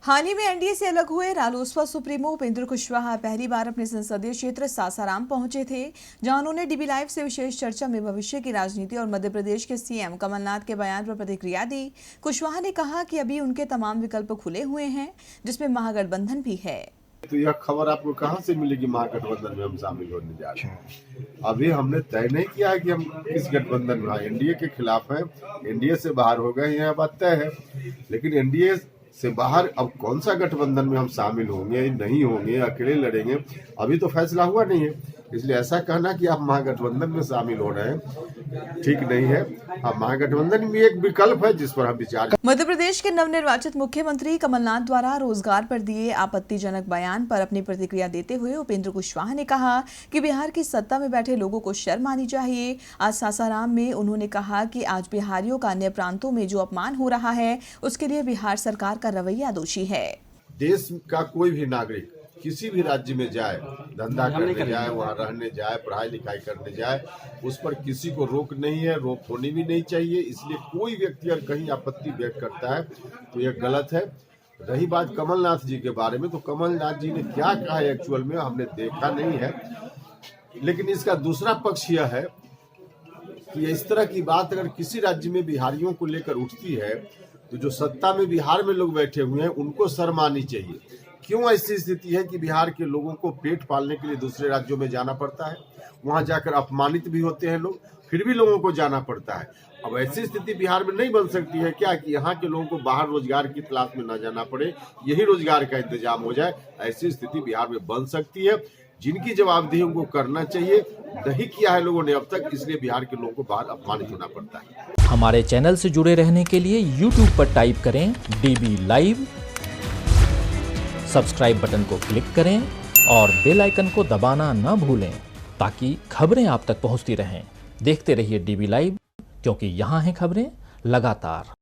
हाल ही में एनडीए से अलग हुए रालोसपा सुप्रीमो उपेंद्र कुशवाहा पहली बार अपने संसदीय क्षेत्र सासाराम पहुंचे थे, जहां उन्होंने डीबी लाइव से विशेष चर्चा में भविष्य की राजनीति और मध्य प्रदेश के सीएम कमलनाथ के बयान पर प्रतिक्रिया दी। कुशवाहा ने कहा कि अभी उनके तमाम विकल्प खुले हुए हैं, जिसमें महागठबंधन भी है। तो यह खबर आपको कहां से मिलेगी? महागठबंधन में हम शामिल होने जा रहे हैं। अभी हमने तय नहीं किया है कि हम किस गठबंधन में एनडीए के खिलाफ हैं, एनडीए से बाहर हो गए, यह बात तय है। लेकिन एनडीए से बाहर अब कौन सा गठबंधन में हम शामिल होंगे, नहीं होंगे, अकेले लड़ेंगे, अभी तो फैसला हुआ नहीं है। इसलिए ऐसा कहना कि आप महागठबंधन में शामिल हो रहे हैं ठीक नहीं है। अब महागठबंधन भी एक विकल्प है जिस पर हम विचार। मध्य प्रदेश के नवनिर्वाचित मुख्यमंत्री कमलनाथ द्वारा रोजगार पर दिए आपत्तिजनक बयान पर अपनी प्रतिक्रिया देते हुए उपेंद्र कुशवाहा ने कहा कि बिहार की सत्ता में बैठे लोगों को शर्म आनी चाहिए। आज सासाराम में उन्होंने कहा कि आज बिहारियों का अन्य प्रांतों में जो अपमान हो रहा है, उसके लिए बिहार सरकार का रवैया दोषी है। देश का कोई भी नागरिक किसी भी राज्य में जाए, धंधा करने जाए, वहाँ रहने जाए, पढ़ाई लिखाई करने जाए, उस पर किसी को रोक नहीं है, रोक होनी भी नहीं चाहिए। इसलिए कोई व्यक्ति अगर कहीं आपत्ति व्यक्त करता है तो यह गलत है। रही बात कमलनाथ जी के बारे में, तो कमलनाथ जी ने क्या कहा एक्चुअल में हमने देखा नहीं है। लेकिन इसका दूसरा पक्ष यह है कि इस तरह की बात अगर किसी राज्य में बिहारियों को लेकर उठती है तो जो सत्ता में बिहार में लोग बैठे हुए हैं उनको शर्म आनी चाहिए। क्यों ऐसी स्थिति है कि बिहार के लोगों को पेट पालने के लिए दूसरे राज्यों में जाना पड़ता है, वहां जाकर अपमानित भी होते हैं लोग, फिर भी लोगों को जाना पड़ता है। अब ऐसी स्थिति बिहार में नहीं बन सकती है क्या कि यहाँ के लोगों को बाहर रोजगार की तलाश में न जाना पड़े, यही रोजगार का इंतजाम हो जाए। ऐसी स्थिति बिहार में बन सकती है, जिनकी जवाबदेही उनको करना चाहिए, नहीं किया है लोगों ने अब तक, इसलिए बिहार के लोगों को बाहर अपमानित होना पड़ता है। हमारे चैनल से जुड़े रहने के लिए YouTube पर टाइप करें DB लाइव, सब्सक्राइब बटन को क्लिक करें और बेल आइकन को दबाना न भूलें ताकि खबरें आप तक पहुंचती रहें। देखते रहिए DB लाइव, क्योंकि यहाँ हैं खबरें लगातार।